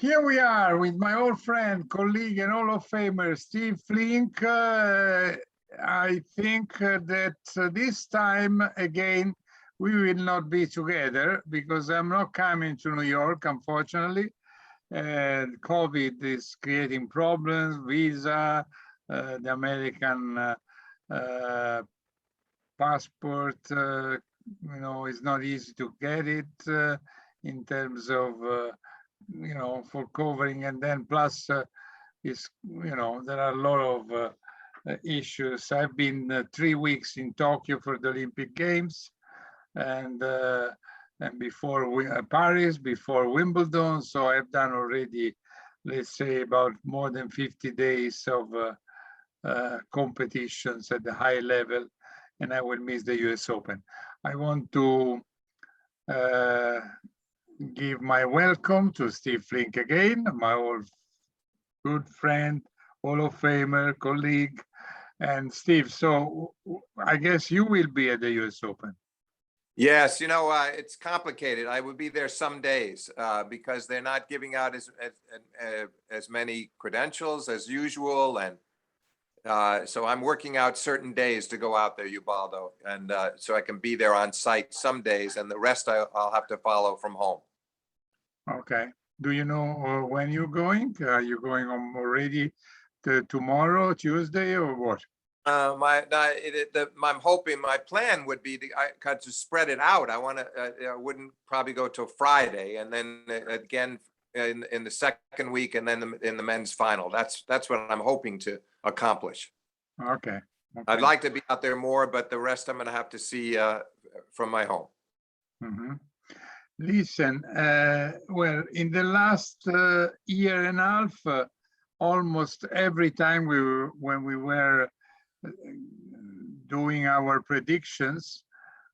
Here we are with my old friend, colleague, and Hall of Famer, Steve Flink. I think that this time again, we will not be together because I'm not coming to New York, unfortunately. COVID is creating problems, visa, the American passport, is not easy to get it in terms of for covering, and then plus there are a lot of issues. I've been 3 weeks in Tokyo for the Olympic Games, and before Paris, before Wimbledon. So I've done already, let's say, about more than 50 days of competitions at the high level, and I will miss the US Open. I want to give my welcome to Steve Flink again, my old good friend, Hall of Famer, colleague. And Steve, so I guess you will be at the US Open. Yes, it's complicated. I would be there some days because they're not giving out as many credentials as usual, and so I'm working out certain days to go out there, Ubaldo, and so I can be there on site some days, and the rest I'll have to follow from home. Okay. Do you know when you're going? Are you going already tomorrow, Tuesday, or what? I'm hoping my plan would be to spread it out. I wouldn't probably go till Friday, and then again in the second week, and then in the men's final. That's what I'm hoping to accomplish. Okay. I'd like to be out there more, but the rest I'm going to have to see from my home. Mm-hmm. Listen, well, in the last year and a half, almost every time when we were doing our predictions,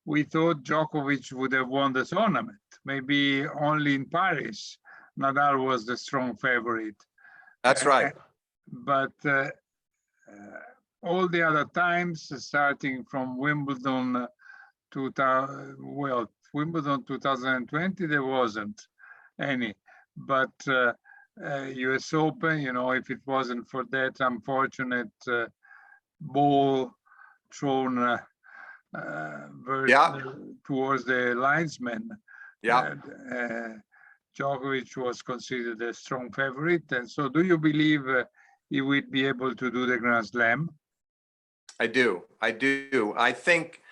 we thought Djokovic would have won the tournament. Maybe only in Paris, Nadal was the strong favorite. That's right. But all the other times, starting from Wimbledon, Wimbledon 2020, there wasn't any. But US Open, if it wasn't for that unfortunate ball thrown towards the linesman, Djokovic was considered a strong favorite. And so do you believe he would be able to do the Grand Slam? I do. I think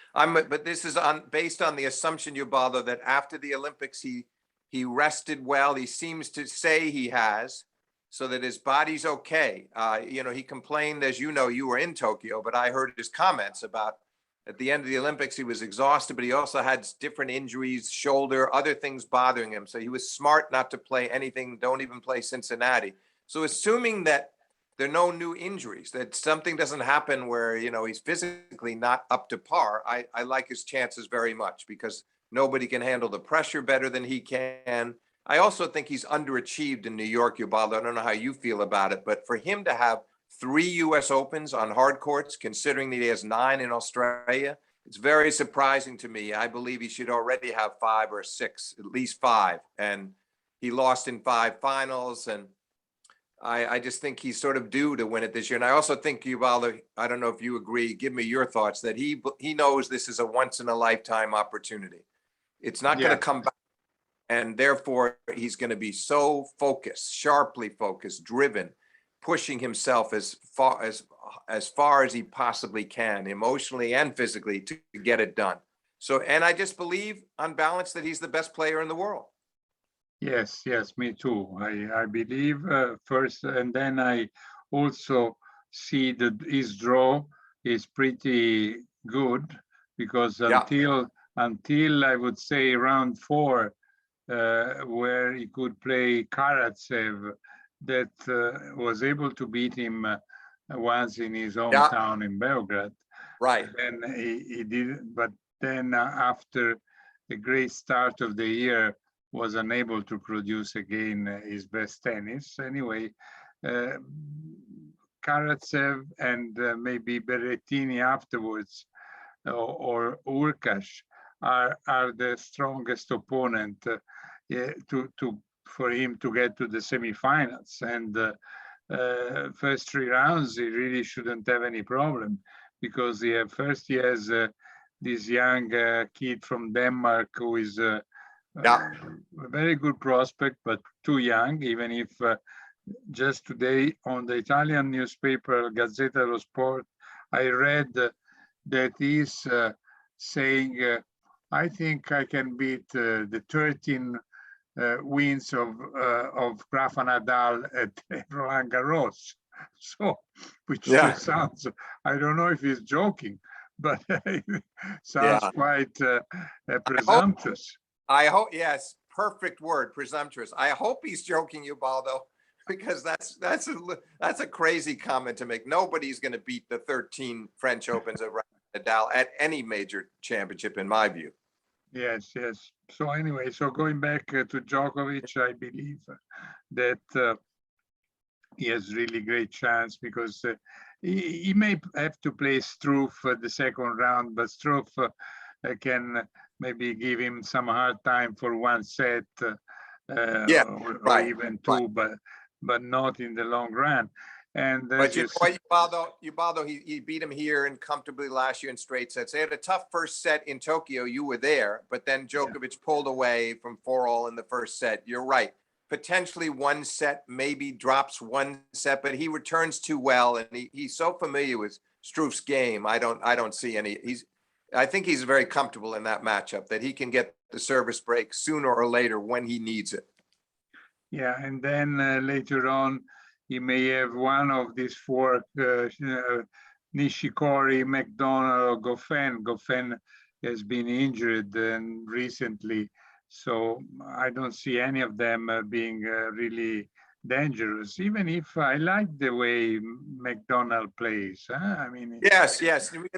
but this is based on the assumption, Ubaldo, that after the Olympics, he rested well. He seems to say he has, so that his body's okay. He complained, as you know, you were in Tokyo, but I heard his comments about at the end of the Olympics, he was exhausted, but he also had different injuries, shoulder, other things bothering him. So he was smart not to play anything, don't even play Cincinnati. So assuming that there are no new injuries, that something doesn't happen where, he's physically not up to par, I like his chances very much because nobody can handle the pressure better than he can. I also think he's underachieved in New York, Ubaldo. I don't know how you feel about it, but for him to have 3 US Opens on hard courts, considering that he has 9 in Australia, it's very surprising to me. I believe he should already have 5 or 6, at least 5. And he lost in 5 finals, and I just think he's sort of due to win it this year. And I also think, Ubaldo, I don't know if you agree, give me your thoughts, that he knows this is a once in a lifetime opportunity. It's not going to come back. And therefore, he's going to be so focused, sharply focused, driven, pushing himself as far as he possibly can, emotionally and physically, to get it done. So, and I just believe, on balance, that he's the best player in the world. Yes, me too. I believe first, and then I also see that his draw is pretty good because until I would say round 4, where he could play Karatsev, that was able to beat him once in his hometown in Belgrade. Right. And he did, but then after the great start of the year, was unable to produce again his best tennis. Anyway, Karatsev and maybe Berrettini afterwards, or Urkash, are the strongest opponent to for him to get to the semifinals. And first 3 rounds, he really shouldn't have any problem, because he has this young kid from Denmark who is a very good prospect, but too young, even if just today on the Italian newspaper Gazzetta dello Sport, I read that he's saying, I think I can beat the 13 wins of Rafa Nadal at Roland Garros. So, which sounds, I don't know if he's joking, but sounds quite presumptuous. I hope, yes, perfect word, presumptuous. I hope he's joking, Ubaldo, because that's a crazy comment to make. Nobody's going to beat the 13 French Opens of Nadal at any major championship, in my view. Yes. So anyway, so going back to Djokovic, I believe that he has really great chance, because he may have to play Struff the second round, but Struff can maybe give him some hard time for 1 set, or even 2, but not in the long run. And but you know what, Ubaldo, he beat him here and comfortably last year in straight sets. They had a tough first set in Tokyo. You were there, but then Djokovic pulled away from 4-all in the first set. You're right. Potentially 1 set, maybe drops 1 set, but he returns too well, and he's so familiar with Struff's game. I don't see any. I think he's very comfortable in that matchup, that he can get the service break sooner or later when he needs it. Yeah, and then later on, he may have one of these 4, Nishikori, McDonald, or Goffin. Goffin has been injured recently, so I don't see any of them being really dangerous, even if I like the way McDonald plays. I mean, yes.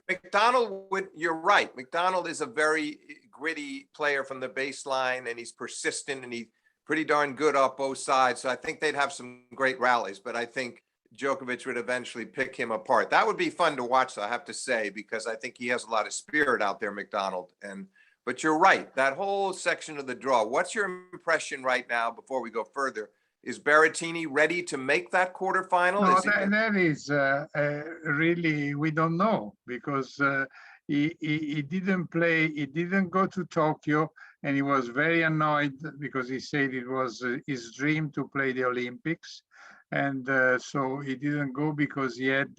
McDonald you're right. McDonald is a very gritty player from the baseline, and he's persistent, and he's pretty darn good off both sides. So I think they'd have some great rallies, but I think Djokovic would eventually pick him apart. That would be fun to watch, though, I have to say, because I think he has a lot of spirit out there, McDonald. But you're right, that whole section of the draw. What's your impression right now, before we go further? Is Berrettini ready to make that quarterfinal? No, that is really, we don't know, because he didn't play, he didn't go to Tokyo, and he was very annoyed because he said it was his dream to play the Olympics. And so he didn't go because he had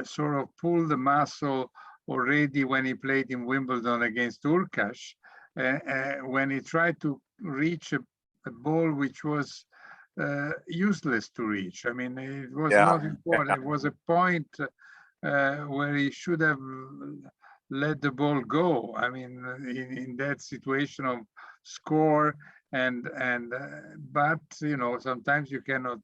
sort of pulled the muscle already when he played in Wimbledon against Urkash, when he tried to reach a ball which was useless to reach. I mean, it was not important. It was a point where he should have let the ball go. I mean, in that situation of score, but sometimes you cannot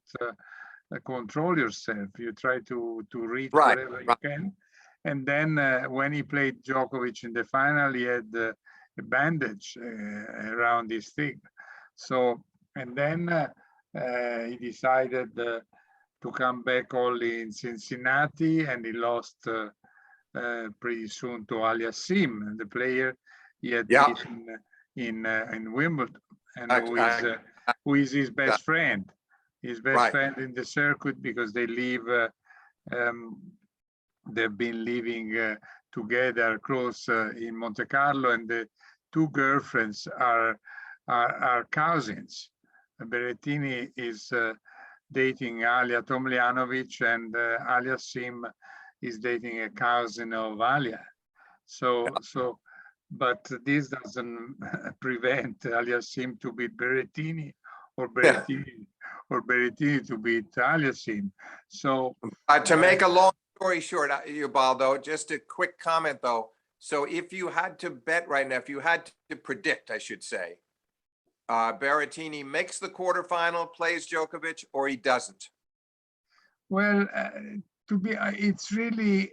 control yourself. You try to reach whatever you can. And then when he played Djokovic in the final, he had a bandage around his thing. So, and then he decided to come back only in Cincinnati, and he lost pretty soon to Aliassim, the player he had beaten in Wimbledon, and who is his best friend. His best friend in the circuit, because they live. They've been living together close in Monte Carlo, and the 2 girlfriends are cousins. Berrettini is dating Alia Tomljanovic, and Aliassim is dating a cousin of Alia. But this doesn't prevent Aliassim to beat Berrettini, or Berrettini to beat Aliassim. So to make a long story short, Ubaldo, just a quick comment though. So if you had to bet right now, if you had to predict, I should say, Berrettini makes the quarterfinal, plays Djokovic, or he doesn't? Well, it's really,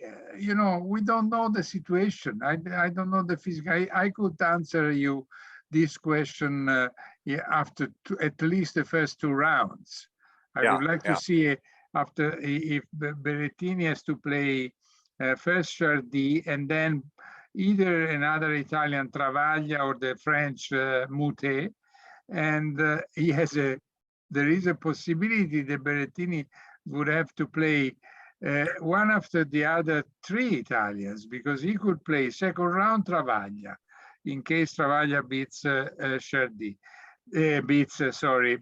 we don't know the situation. I don't know the physical. I could answer you this question after at least the first 2 rounds. I would like to see after, if Berrettini has to play first Chardy, and then either another Italian Travaglia or the French Moutet, and there is a possibility that Berrettini would have to play one after the other 3 Italians, because he could play second round Travaglia in case Travaglia beats Chardy,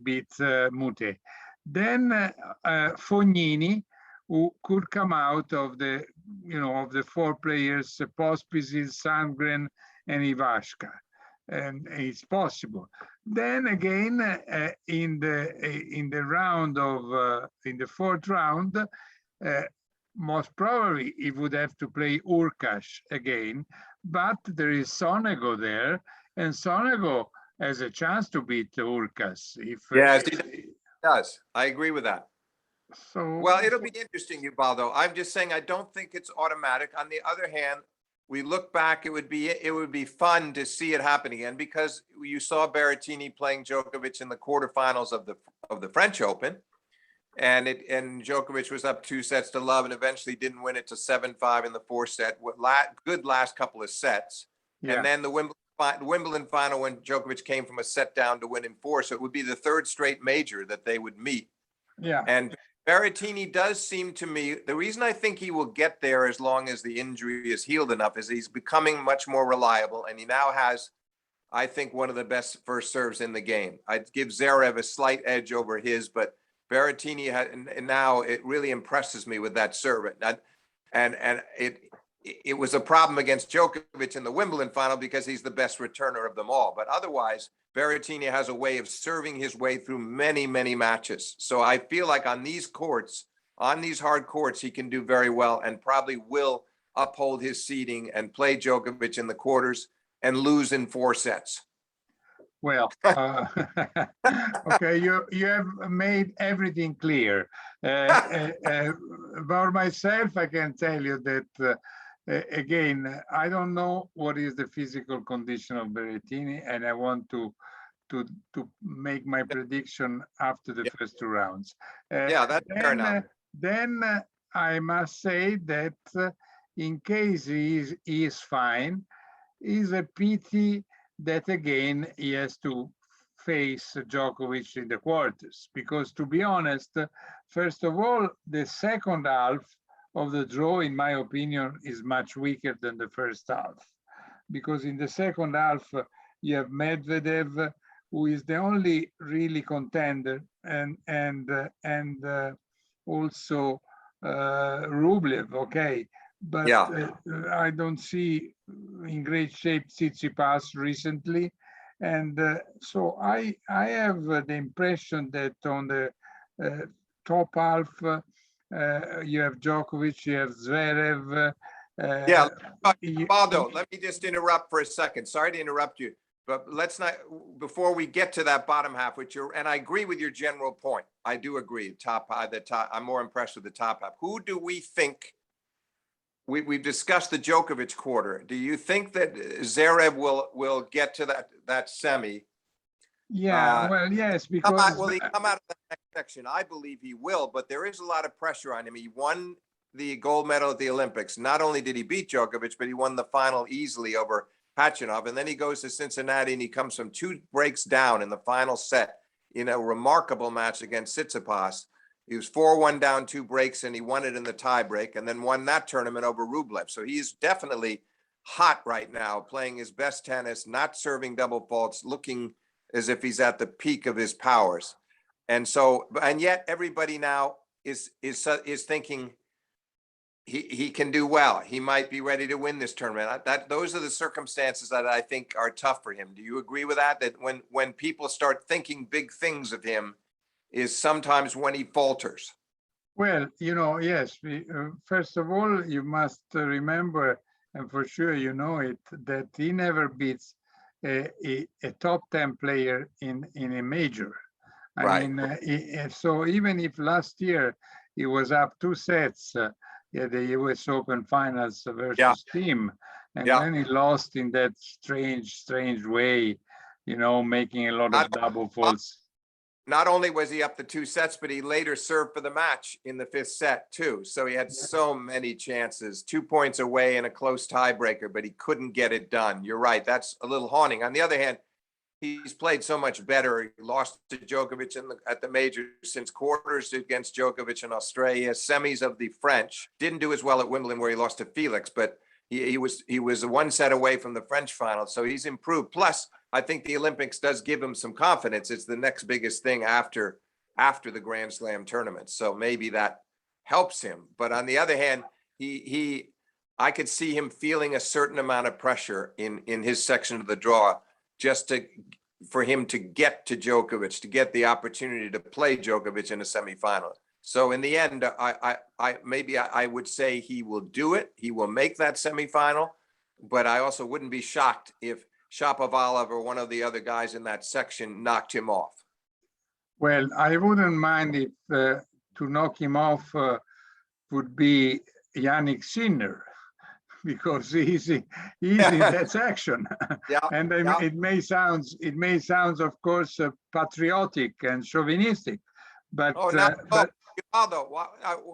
beats Mute. Then Fognini, who could come out of the, of the 4 players, Pospisil, Sandgren, and Ivashka. And it's possible. Then again, in the round of in the 4th round, most probably he would have to play Urkash again, but there is Sonego there, and Sonego has a chance to beat Urkash if Yes, he does. I agree with that. So well, it'll be interesting, Ubaldo. I'm just saying I don't think it's automatic. On the other hand, we look back, it would be fun to see it happen again, because you saw Berrettini playing Djokovic in the quarterfinals of the French Open, and Djokovic was up 2 sets to love and eventually didn't win it to 7-5 in the 4th set. Good last couple of sets, and then the Wimbledon final when Djokovic came from a set down to win in 4, so it would be the 3rd straight major that they would meet. Yeah, and Berrettini does seem to me, the reason I think he will get there as long as the injury is healed enough is he's becoming much more reliable, and he now has, I think, one of the best first serves in the game. I'd give Zverev a slight edge over his, but Berrettini and now it really impresses me with that serve. And it was a problem against Djokovic in the Wimbledon final because he's the best returner of them all. But otherwise, Berrettini has a way of serving his way through many, many matches. So I feel like on these courts, on these hard courts, he can do very well and probably will uphold his seeding and play Djokovic in the quarters and lose in 4 sets. Well, okay, you have made everything clear. About myself, I can tell you that, again, I don't know what is the physical condition of Berrettini, and I want to make my prediction after the first 2 rounds. Yeah, that's fair enough. Then I must say that in case he is fine, is a pity that again he has to face Djokovic in the quarters, because to be honest, first of all, the second half of the draw, in my opinion, is much weaker than the first half, because in the second half you have Medvedev, who is the only really contender, and also Rublev, okay, but I don't see in great shape Tsitsipas recently, and so I have the impression that on the top half you have Djokovic, you have Zverev. Ubaldo, let me just interrupt for a second. Sorry to interrupt you, but let's not, before we get to that bottom half, and I agree with your general point. I do agree. I'm more impressed with the top half. Who do we think? We've discussed the Djokovic quarter. Do you think that Zverev will get to that semi? Yeah, well, yes, because will he come out of the next section? I believe he will, but there is a lot of pressure on him. He won the gold medal at the Olympics. Not only did he beat Djokovic, but he won the final easily over Khachanov. And then he goes to Cincinnati and he comes from 2 breaks down in the final set in a remarkable match against Tsitsipas. He was 4-1 down 2 breaks, and he won it in the tie break, and then won that tournament over Rublev. So he's definitely hot right now, playing his best tennis, not serving double faults, looking as if he's at the peak of his powers. And so, and yet everybody now is thinking he can do well. He might be ready to win this tournament. Those are the circumstances that I think are tough for him. Do you agree with that? That when people start thinking big things of him, is sometimes when he falters. Well, yes. First of all, you must remember, and for sure you know it, that he never beats a top 10 player in a major. I mean, so even if last year he was up 2 sets, the US Open Finals versus Team, and then he lost in that strange way, making a lot of double faults. Not only was he up the 2 sets, but he later served for the match in the 5th set too. So he had so many chances, 2 points away in a close tiebreaker, but he couldn't get it done. You're right. That's a little haunting. On the other hand, he's played so much better. He lost to Djokovic at the majors since quarters against Djokovic in Australia, semis of the French. Didn't do as well at Wimbledon where he lost to Felix, but he was one set away from the French final. So he's improved. Plus, I think the Olympics does give him some confidence. It's the next biggest thing after the Grand Slam tournament. So maybe that helps him. But on the other hand, I could see him feeling a certain amount of pressure in his section of the draw, just for him to get to Djokovic, to get the opportunity to play Djokovic in a semifinal. So in the end, I would say he will do it. He will make that semifinal, but I also wouldn't be shocked if Shapovalov or one of the other guys in that section knocked him off. Well, I wouldn't mind if to knock him off would be Yannick Sinner, because he's in that section. Yeah, And yeah. it may sound, of course, patriotic and chauvinistic, but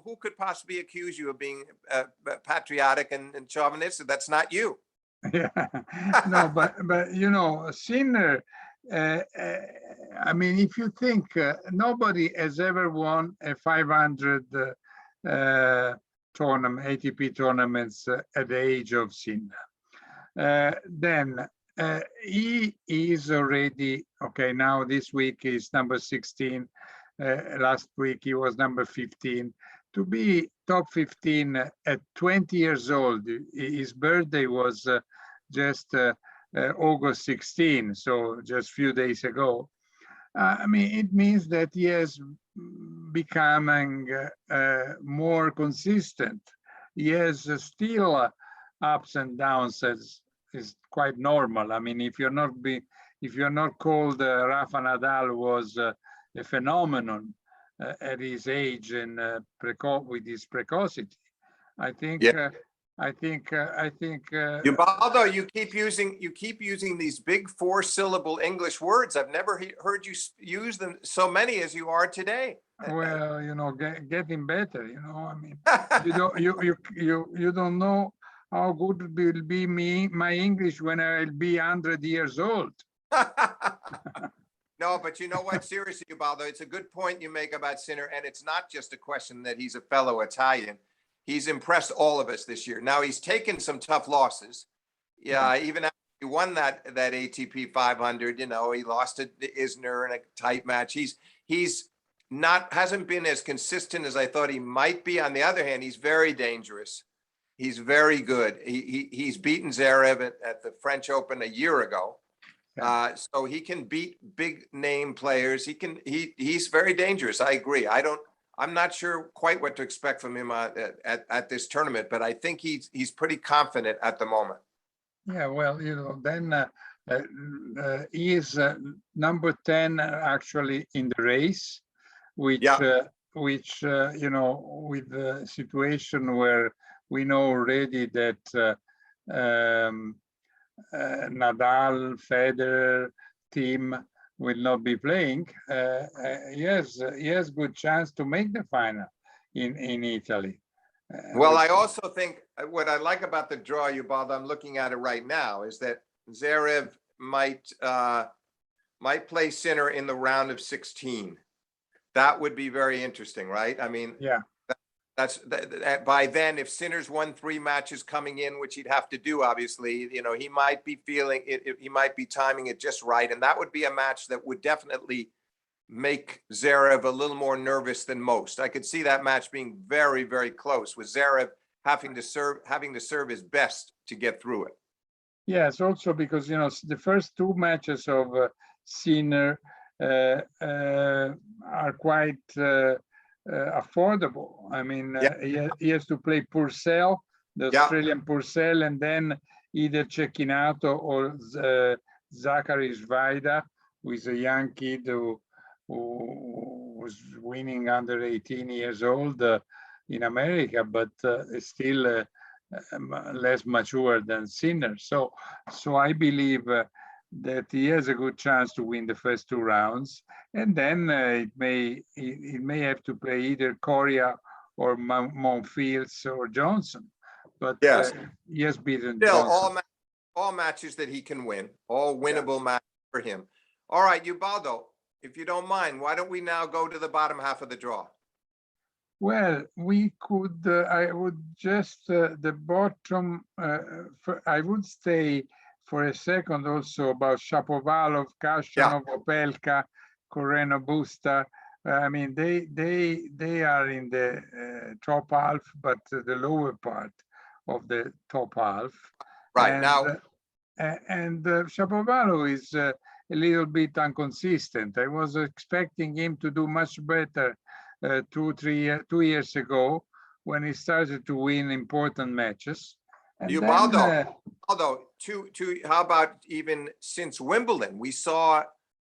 who could possibly accuse you of being patriotic and chauvinistic? That's not you. Yeah, no, but Sinner. I mean, if you think nobody has ever won a 500 tournament, ATP tournaments at the age of Sinner. Then he is already, okay, now this week is number 16. Last week he was number 15. To be top 15 at 20 years old, his birthday was just August 16, so just a few days ago. I mean, it means that he is becoming more consistent. He has still ups and downs, as is quite normal. I mean, if you're not called Rafa Nadal was a phenomenon at his age and with his precocity, I think. Yeah. I think. Ubaldo, you keep using these big 4-syllable English words. I've never heard you use them so many as you are today. Well, getting better. I mean, you don't know how good will be my English when I'll be 100 years old. No, but you know what? Seriously, Ubaldo, it's a good point you make about Sinner, and it's not just a question that he's a fellow Italian. He's impressed all of us this year. Now he's taken some tough losses. Yeah, even after he won that ATP 500, he lost to Isner in a tight match. He's hasn't been as consistent as I thought he might be. On the other hand, he's very dangerous. He's very good. He's beaten Zverev at the French Open a year ago. So he can beat big name players. He's very dangerous. I agree. I'm not sure quite what to expect from him at this tournament, but I think he's pretty confident at the moment. Yeah, well, then he is number 10 actually in the race, which with the situation where we know already that Nadal, Federer, Thiem will not be playing. He has good chance to make the final in Italy. Well, I also think what I like about the draw, Ubaldo, I'm looking at it right now, is that Zverev might play Sinner in the round of 16. That would be very interesting, right? I mean, yeah. By then, if Sinner's won 3 matches coming in, which he'd have to do, obviously, he might be feeling it. He might be timing it just right, and that would be a match that would definitely make Zverev a little more nervous than most. I could see that match being very, very close, with Zverev having to serve his best to get through it. Yes, also because the first 2 matches of Sinner are quite affordable. I mean, he has to play Purcell, the Australian Purcell, and then either Cecchinato or Zachary Svajda, who is a young kid who was winning under 18 years old in America, but is still less mature than Sinner. So I believe that he has a good chance to win the first 2 rounds, and then it may have to play either Coria or Monfils or Johnson. But yes, he has beaten still Johnson. all matches that he can win, all winnable matches for him. All right, Ubaldo, if you don't mind, why don't we now go to the bottom half of the draw? Well, we could, I would just, the bottom, I would stay for a second also about Shapovalov, Kashanov, Opelka, Correno Busta. I mean, they are in the top half, but the lower part of the top half. Right, and, now, and Shapovalov is a little bit inconsistent. I was expecting him to do much better 2 years ago when he started to win important matches. And Ubaldo, then, how about even since Wimbledon? We saw,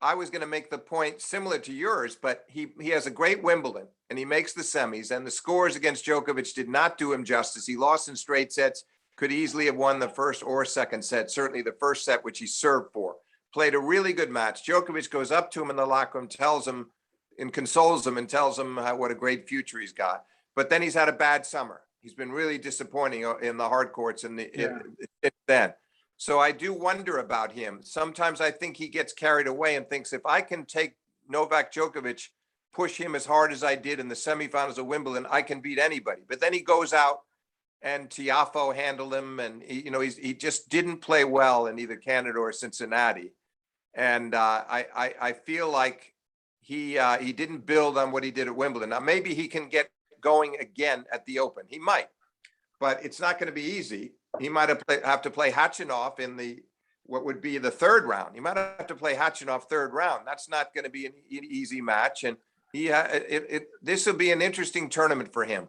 I was going to make the point similar to yours, but he has a great Wimbledon and he makes the semis, and the scores against Djokovic did not do him justice. He lost in straight sets, could easily have won the first or second set, certainly the first set, which he served for. Played a really good match. Djokovic goes up to him in the locker room, tells him and consoles him and tells him what a great future he's got. But then he's had a bad summer. He's been really disappointing in the hard courts and then. So I do wonder about him. Sometimes I think he gets carried away and thinks, if I can take Novak Djokovic, push him as hard as I did in the semifinals of Wimbledon, I can beat anybody. But then he goes out and Tiafoe handled him, and he just didn't play well in either Canada or Cincinnati. And I feel like he didn't build on what he did at Wimbledon. Now maybe he can get going again at the Open. He might, but it's not going to be easy. He might have to play Khachanov in what would be the third round. He might have to play Khachanov third round. That's not going to be an easy match, and this will be an interesting tournament for him.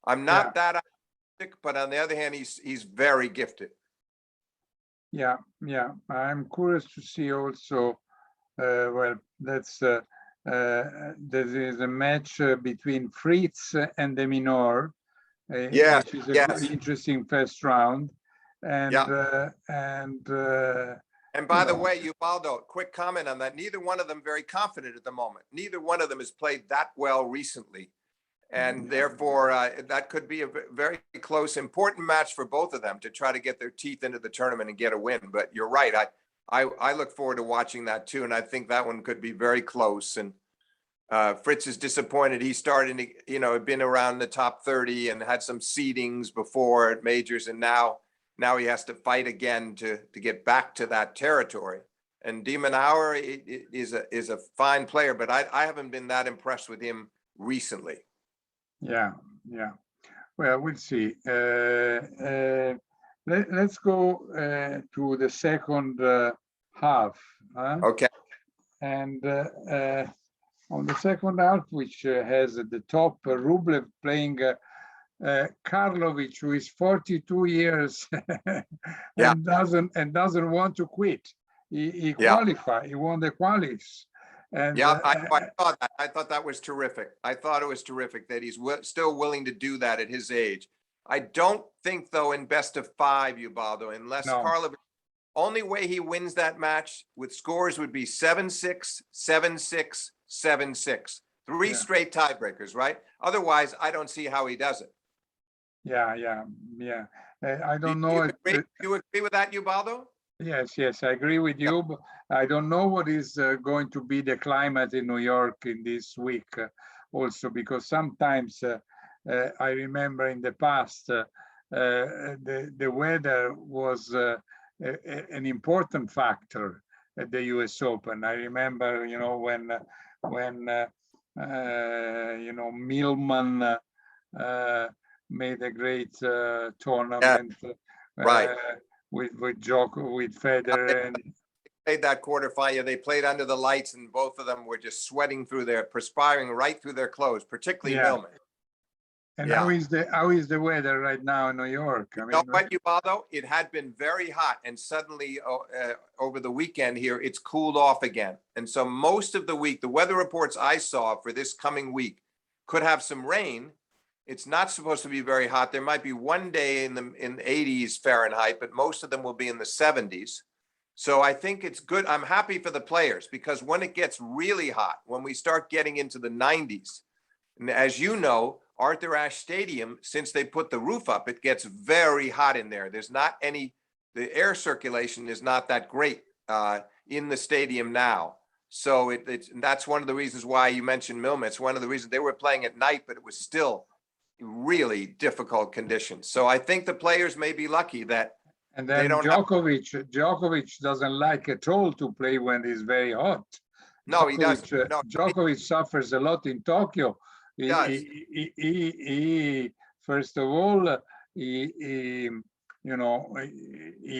I'm not that optimistic, but on the other hand, he's very gifted. Yeah. I'm curious to see also. Well, that's there is a match between Fritz and De Minaur, which is an interesting first round. And and by the way, Ubaldo, quick comment on that. Neither one of them very confident at the moment. Neither one of them has played that well recently. And therefore, that could be a very close, important match for both of them to try to get their teeth into the tournament and get a win. But you're right. I look forward to watching that too. And I think that one could be very close. And Fritz is disappointed. He started, had been around the top 30 and had some seedings before at majors. And now he has to fight again to get back to that territory. And De Minaur is a fine player, but I haven't been that impressed with him recently. Yeah. Well, we'll see. Let's go to the second half. Okay. And on the second half, which has at the top Rublev playing Karlovic, who is 42 years and doesn't want to quit. He qualified. He won the qualies. And I thought that. I thought that was terrific. I thought it was terrific that he's still willing to do that at his age. I don't think, though, in best of 5, Ubaldo, unless Karlovic, only way he wins that match with scores would be 7-6, 7-6, 7-6. 3 straight tiebreakers, right? Otherwise, I don't see how he does it. Yeah. I don't know. Do you agree with that, Ubaldo? Yes, I agree with you. But I don't know what is going to be the climate in New York in this week also, because sometimes I remember in the past the weather was an important factor at the US Open. I remember, when Millman made a great tournament. Right. With Djokovic, with Federer, and played that quarterfinal. They played under the lights, and both of them were just sweating perspiring right through their clothes, particularly Millman. And how is the weather right now in New York? You know what, Ubaldo? It had been very hot, and suddenly over the weekend here, it's cooled off again. And so most of the week, the weather reports I saw for this coming week could have some rain. It's not supposed to be very hot. There might be one day in the 80s Fahrenheit, but most of them will be in the 70s. So I think it's good. I'm happy for the players, because when it gets really hot, when we start getting into the 90s, and as you know, Arthur Ashe Stadium, since they put the roof up, it gets very hot in there. The air circulation is not that great in the stadium now. So that's one of the reasons why you mentioned Millman. It's one of the reasons they were playing at night, but it was still really difficult conditions. So I think the players may be lucky that And they then don't have. Djokovic doesn't like at all to play when it's very hot. No, he doesn't. No, Djokovic suffers a lot in Tokyo. he does. He first of all, he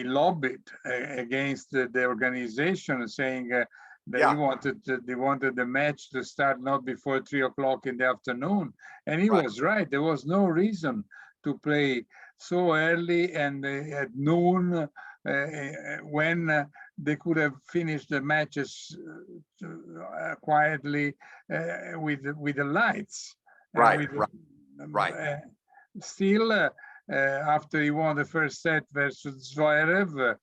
lobbied against the organization, saying that Yeah. they wanted the match to start not before 3 o'clock in the afternoon, and he Right. was right. There was no reason to play so early and at noon when they could have finished the matches quietly with the lights. Right, right. Still, after he won the first set versus Zverev,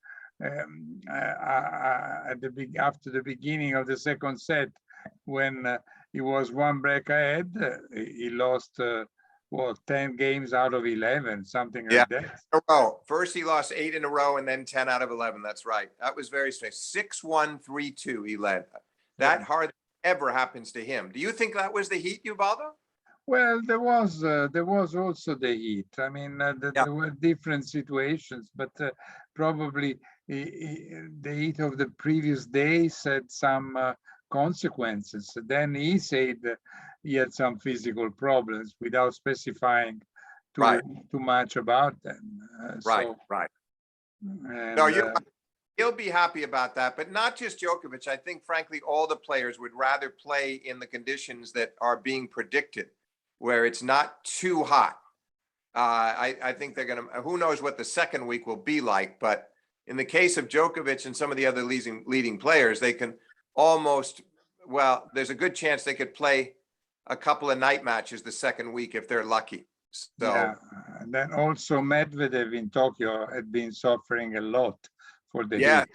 after the beginning of the second set, when he was one break ahead, he lost 10 games out of 11, something like that. In a row. First he lost 8 in a row and then 10 out of 11. That's right. That was very strange. 6-1, 3-2 he led. That hardly ever happens to him. Do you think that was the heat, Ubaldo? Well, there was also the heat. I mean, there were different situations, but probably the heat of the previous days had some consequences. Then he said he had some physical problems without specifying too much about them. Right. And, no, he'll be happy about that, but not just Djokovic. I think, frankly, all the players would rather play in the conditions that are being predicted, where it's not too hot. I think they're going to, who knows what the second week will be like, but in the case of Djokovic and some of the other leading players, they can almost, well, there's a good chance they could play a couple of night matches the second week if they're lucky. So, yeah, and then also Medvedev in Tokyo had been suffering a lot for the heat.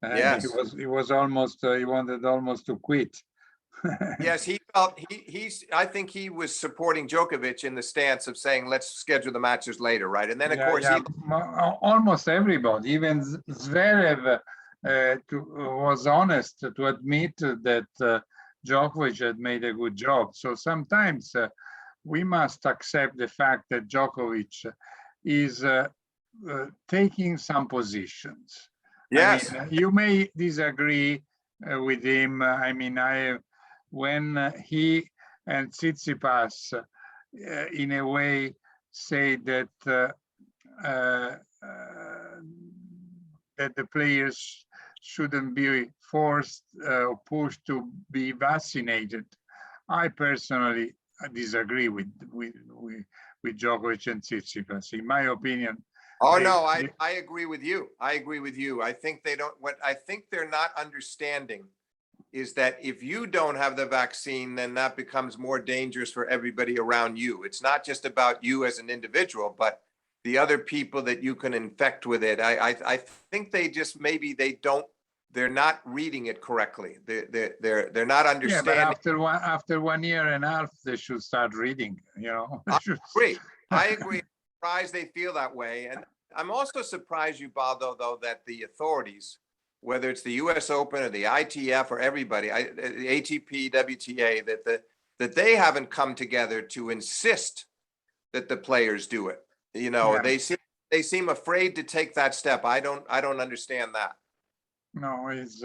Yes. He wanted almost to quit. Yes, I think he was supporting Djokovic in the stance of saying, let's schedule the matches later, right? And then, of course, almost everybody, even Zverev, was honest to admit that Djokovic had made a good job. So sometimes we must accept the fact that Djokovic is taking some positions. Yes. I mean, you may disagree with him. I mean, when he and Tsitsipas, in a way, say that that the players shouldn't be forced or pushed to be vaccinated, I personally disagree with Djokovic and Tsitsipas. In my opinion. Oh, no, I agree with you. I think what I think they're not understanding is that if you don't have the vaccine, then that becomes more dangerous for everybody around you. It's not just about you as an individual, but the other people that you can infect with it. I think they just, maybe they're not reading it correctly. They're not understanding. Yeah, but after 1 year and a half, they should start reading, I agree. I'm surprised they feel that way. And I'm also surprised, Ubaldo, though, that the authorities, whether it's the U.S. Open or the ITF or everybody, the ATP, WTA, that they haven't come together to insist that the players do it. They seem afraid to take that step. I don't understand that. No, it's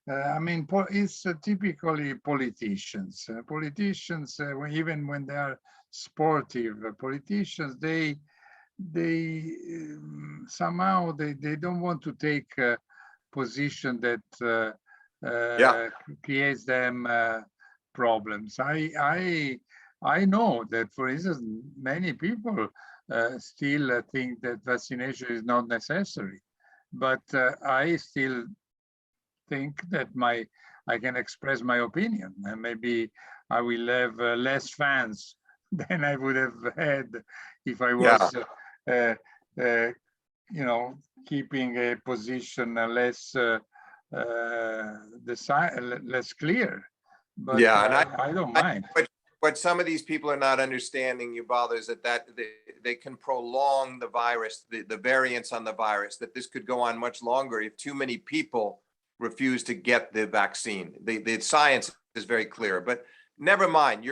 it's typically politicians. Politicians, even when they are sportive politicians, they somehow they don't want to take a position that creates them problems. I know that, for instance, many people still think that vaccination is not necessary, but I still think that I can express my opinion, and maybe I will have less fans than I would have had if I was, keeping a position less less clear. But I don't mind. what some of these people are not understanding, Ubaldo, is that they can prolong the virus, the variants on the virus, that this could go on much longer if too many people refuse to get the vaccine. The science is very clear, but never mind.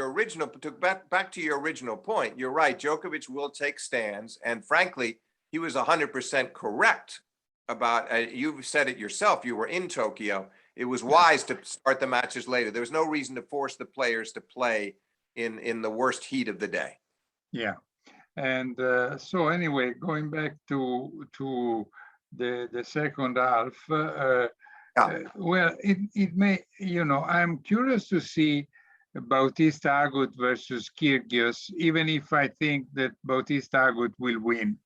Back to your original point, you're right. Djokovic will take stands, and frankly, he was 100% correct about, you've said it yourself, you were in Tokyo. It was wise to start the matches later. There was no reason to force the players to play in the worst heat of the day. Yeah. And so anyway, going back to the second half, well, it may, I'm curious to see Bautista Agut versus Kyrgios, even if I think that Bautista Agut will win,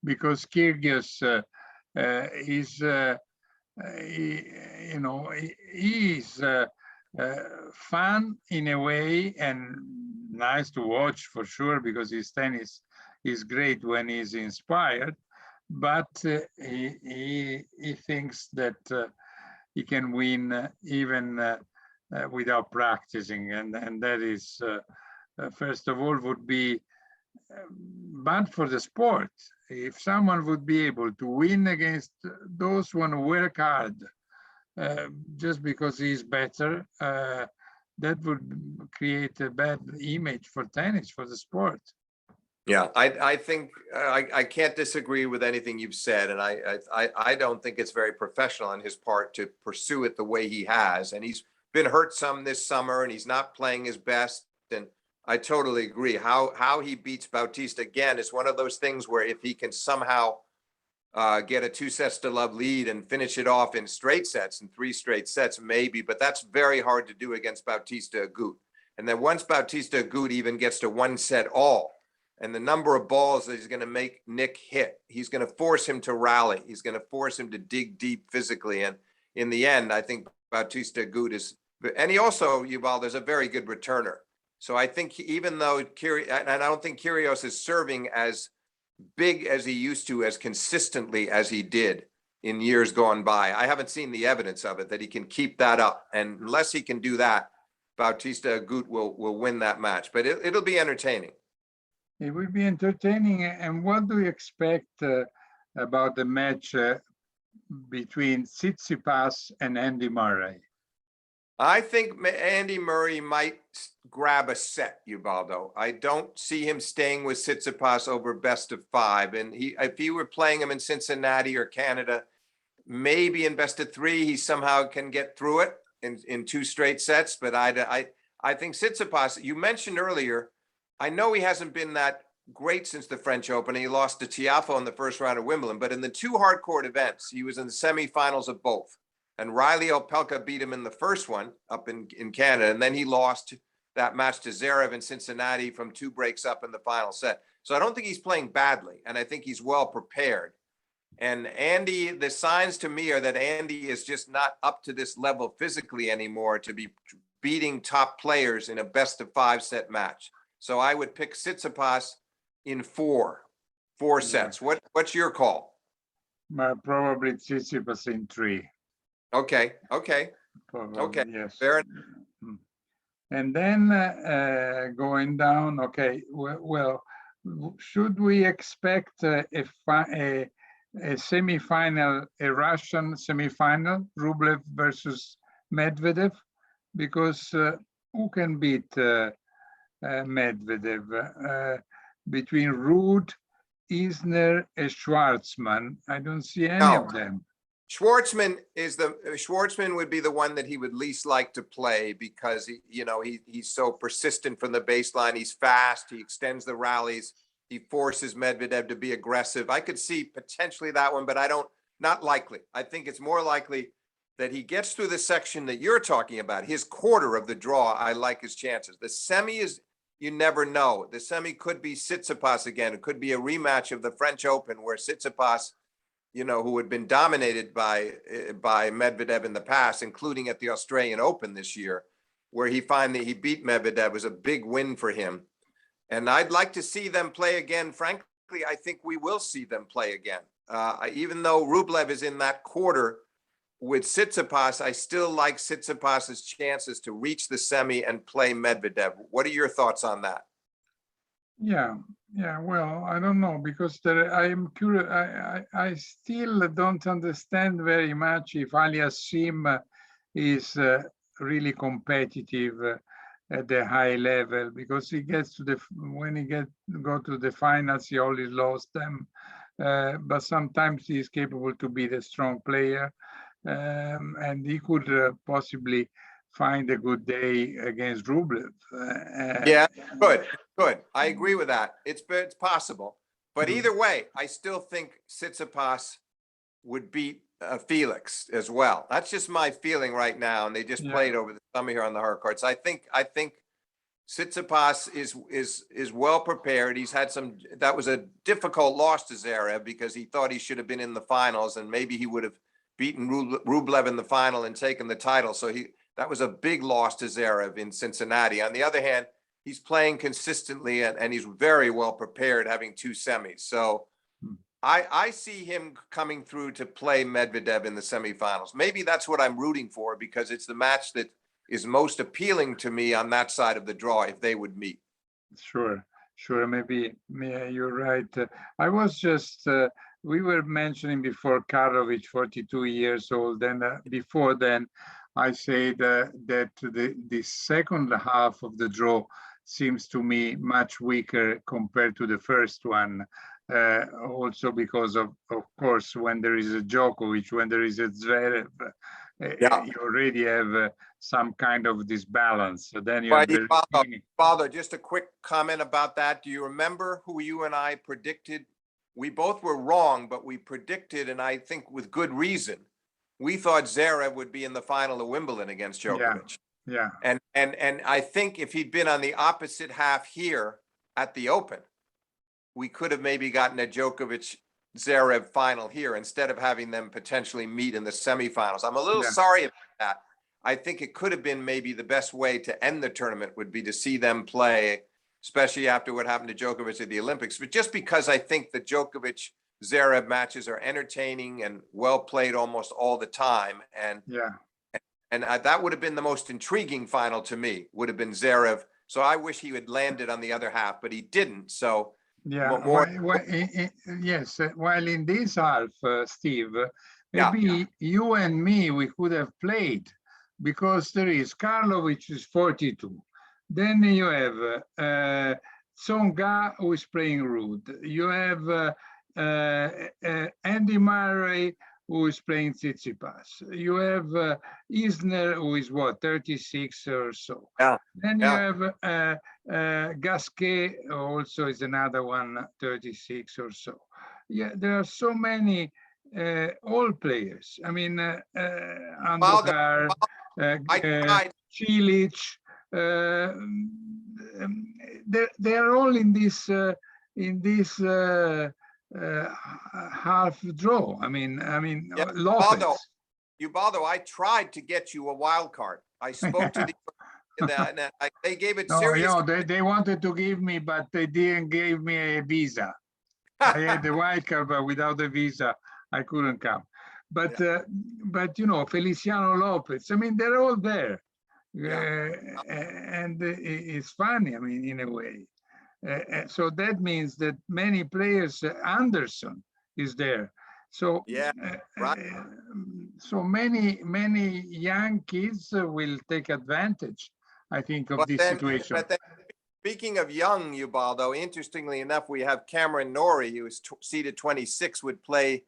because Kyrgios is, he's fun in a way and nice to watch for sure, because his tennis is great when he's inspired, but he thinks that he can win even without practicing, and that is first of all would be bad for the sport. If someone would be able to win against those who work hard just because he's better, that would create a bad image for tennis, for the sport. Yeah, I think I can't disagree with anything you've said, and I don't think it's very professional on his part to pursue it the way he has. And he's been hurt some this summer, and he's not playing his best. And I totally agree. How he beats Bautista again is one of those things where if he can somehow get a 2-sets-to-love lead and finish it off in straight sets, in 3 straight sets, maybe, but that's very hard to do against Bautista Agut. And then once Bautista Agut even gets to 1-set-all, and the number of balls that he's going to make Nick hit, he's going to force him to rally. He's going to force him to dig deep physically. And in the end, I think Bautista Agut is, and he also, Ubaldo, is a very good returner. So I think even though and I don't think Kyrgios is serving as big as he used to, as consistently as he did in years gone by. I haven't seen the evidence of it, that he can keep that up. And unless he can do that, Bautista Agut will win that match. But it'll be entertaining. It will be entertaining. And what do you expect about the match between Tsitsipas and Andy Murray? I think Andy Murray might grab a set, Ubaldo. I don't see him staying with Tsitsipas over best of 5. And if he were playing him in Cincinnati or Canada, maybe in best of 3, he somehow can get through it in 2 straight sets. But I think Tsitsipas, you mentioned earlier, I know he hasn't been that great since the French Open. He lost to Tiafoe in the first round of Wimbledon, but in the 2 hardcourt events, he was in the semifinals of both. And Riley Opelka beat him in the first one up in Canada, and then he lost that match to Zverev in Cincinnati from 2 breaks up in the final set. So I don't think he's playing badly, and I think he's well prepared. And Andy, the signs to me are that Andy is just not up to this level physically anymore to be beating top players in a best of 5 set match. So I would pick Tsitsipas in 4 sets. What's your call? Probably Tsitsipas in 3. Okay. Probably, Okay. Yes. Fair. And then going down. Okay. Well, should we expect a semifinal, a Russian semifinal, Rublev versus Medvedev? Because who can beat Medvedev? Between Ruud, Isner, and Schwartzman, I don't see any of them. Schwartzman would be the one that he would least like to play, because he's so persistent from the baseline. He's fast. He extends the rallies. He forces Medvedev to be aggressive. I could see potentially that one, but not likely. I think it's more likely that he gets through the section that you're talking about. His quarter of the draw, I like his chances. The semi is, you never know. The semi could be Tsitsipas again. It could be a rematch of the French Open where Tsitsipas, who had been dominated by Medvedev in the past, including at the Australian Open this year, where he beat Medvedev, was a big win for him. And I'd like to see them play again. Frankly, I think we will see them play again. Even though Rublev is in that quarter with Tsitsipas, I still like Tsitsipas's chances to reach the semi and play Medvedev. What are your thoughts on that? Yeah, yeah. Well, I don't know, because I am curious. I still don't understand very much if Aliassime is really competitive at the high level, because he gets to when he go to the finals, he always lost them. But sometimes he is capable to be the strong player, and he could possibly find a good day against Rublev. Yeah, good. I agree with that. It's possible. But Mm. either way, I still think Tsitsipas would beat Felix as well. That's just my feeling right now. And they just played over the summer here on the hard courts. I think Tsitsipas is well prepared. He's had that was a difficult loss to Zverev because he thought he should have been in the finals, and maybe he would have beaten Rublev in the final and taken the title. So that was a big loss to Zverev in Cincinnati. On the other hand, he's playing consistently and he's very well prepared, having 2 semis. So I see him coming through to play Medvedev in the semifinals. Maybe that's what I'm rooting for, because it's the match that is most appealing to me on that side of the draw if they would meet. Sure. Maybe you're right. I was just, we were mentioning before Karlovic, 42 years old. And before then, I said that the second half of the draw seems to me much weaker compared to the first one. Also because of course, when there is a Djokovic, when there is a Zverev, you already have some kind of disbalance. So then you have Father, just a quick comment about that. Do you remember who you and I predicted? We both were wrong, but we predicted, and I think with good reason, we thought Zverev would be in the final of Wimbledon against Djokovic. Yeah. And I think if he'd been on the opposite half here at the Open, we could have maybe gotten a Djokovic-Zverev final here instead of having them potentially meet in the semifinals. I'm a little sorry about that. I think it could have been maybe the best way to end the tournament would be to see them play, especially after what happened to Djokovic at the Olympics. But just because I think the Djokovic-Zverev matches are entertaining and well played almost all the time. And that would have been the most intriguing final to me, would have been Zverev. So I wish he had landed on the other half, but he didn't. So yes. While in this half, Steve, maybe you and me, we could have played, because there is Karlovic is 42. Then you have Tsonga, who is playing Rude. You have Andy Murray, who is playing Tsitsipas. You have Isner, who is 36 or so. Then you have Gasquet, also is another one, 36 or so. Yeah, there are so many old players. I mean, Andujar, Cilic, they are all in this half draw. I mean, Lopez. Ubaldo, I tried to get you a wild card. I spoke to they gave it serious. They wanted to give me, but they didn't give me a visa. I had the wild card, but without the visa, I couldn't come. But Feliciano Lopez. I mean, they're all there, and it's funny. I mean, in a way. So that means that many players, Anderson is there. So so many young kids will take advantage, I think, of this situation. But then, speaking of young, Ubaldo, interestingly enough, we have Cameron Norrie, who is seeded 26, would play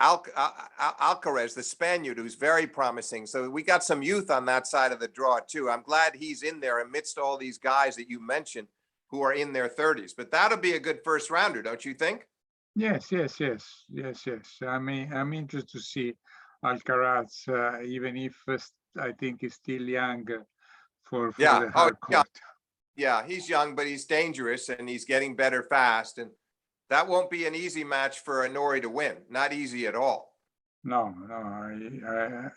Alcaraz, the Spaniard, who's very promising. So we got some youth on that side of the draw too. I'm glad he's in there amidst all these guys that you mentioned who are in their 30s. But that'll be a good first rounder, don't you think? Yes. I mean, I'm interested to see Alcaraz, even if I think he's still young for the hard court. Yeah, he's young, but he's dangerous and he's getting better fast. And that won't be an easy match for a Norrie to win. Not easy at all. No,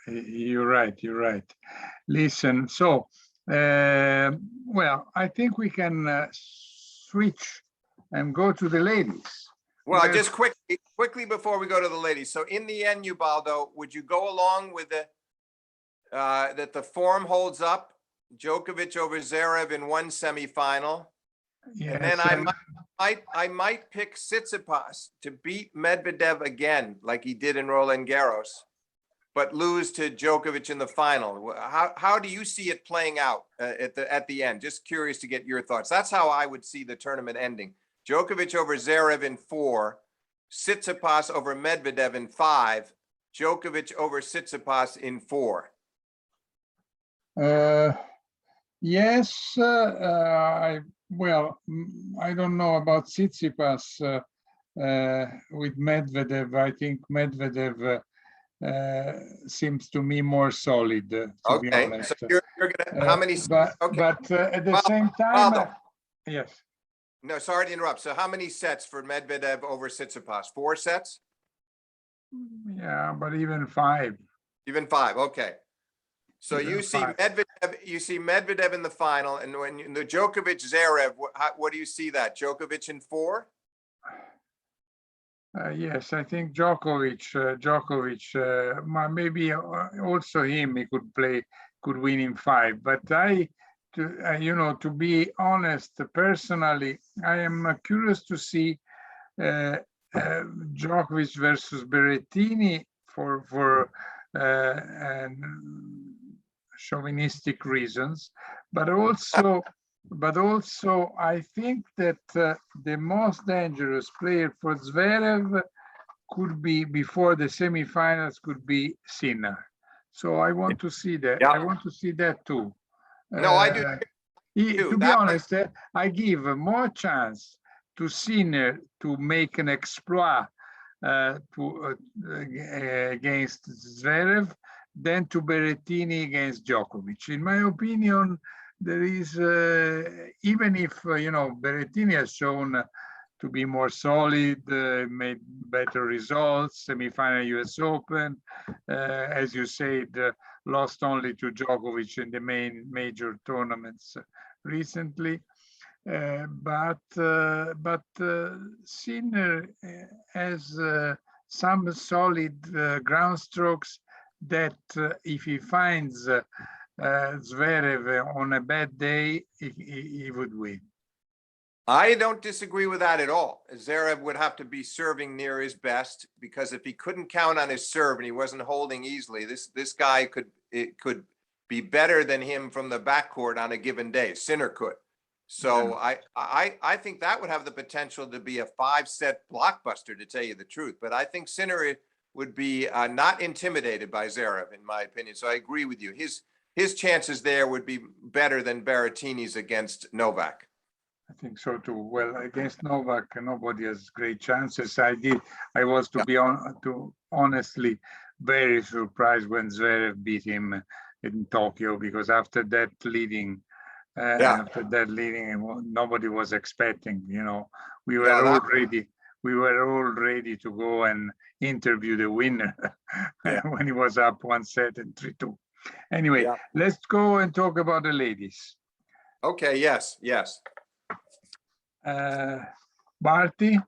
you're right. Listen, so, well, I think we can switch and go to the ladies. Well, Well, just quickly before we go to the ladies. So in the end, Ubaldo, would you go along with that the form holds up? Djokovic over Zverev in one semifinal. And then yes, I might pick Tsitsipas to beat Medvedev again, like he did in Roland Garros, but lose to Djokovic in the final. How do you see it playing out at the end? Just curious to get your thoughts. That's how I would see the tournament ending. Djokovic over Zverev in 4, Tsitsipas over Medvedev in 5, Djokovic over Tsitsipas in 4. yes. I don't know about Tsitsipas with Medvedev. I think Medvedev seems to me more solid, to be Okay, honest. so you're gonna how many? Okay, But at the Well, same time, Ubaldo. yes. No, sorry to interrupt. So how many sets for Medvedev over Tsitsipas? 4 sets? Yeah, but even 5. Even 5. Okay. So Even you see 5. Medvedev in the final, and when the Djokovic Zverev, what do you see that? Djokovic in 4? Yes, I think Djokovic, maybe also him, he could win in 5. But to be honest, personally, I am curious to see Djokovic versus Berrettini for chauvinistic reasons, but also I think that the most dangerous player for Zverev could be, before the semifinals, could be Sinner. So I want to see that. Yeah. I want to see that too. No, I do To be honest, I give more chance to Sinner to make an exploit against Zverev than to Berrettini against Djokovic. In my opinion, there is, even if, Berrettini has shown to be more solid, made better results, semifinal US Open, as you said, lost only to Djokovic in the main major tournaments recently. But Sinner has some solid ground strokes that if he finds Zverev on a bad day, he would win. I don't disagree with that at all. Zverev would have to be serving near his best, because if he couldn't count on his serve and he wasn't holding easily, this guy could be better than him from the backcourt on a given day. Sinner could. So yeah. I think that would have the potential to be a 5-set blockbuster, to tell you the truth. But I think Sinner would be not intimidated by Zverev, in my opinion. So I agree with you. His chances there would be better than Berrettini's against Novak. I think so too. Well, against Novak, nobody has great chances. I was, to be honestly, very surprised when Zverev beat him in Tokyo, because after that leading, nobody was expecting. We were all ready to go and interview the winner when he was up 1-set and 3-2. Anyway, let's go and talk about the ladies. Okay. Yes. Barty,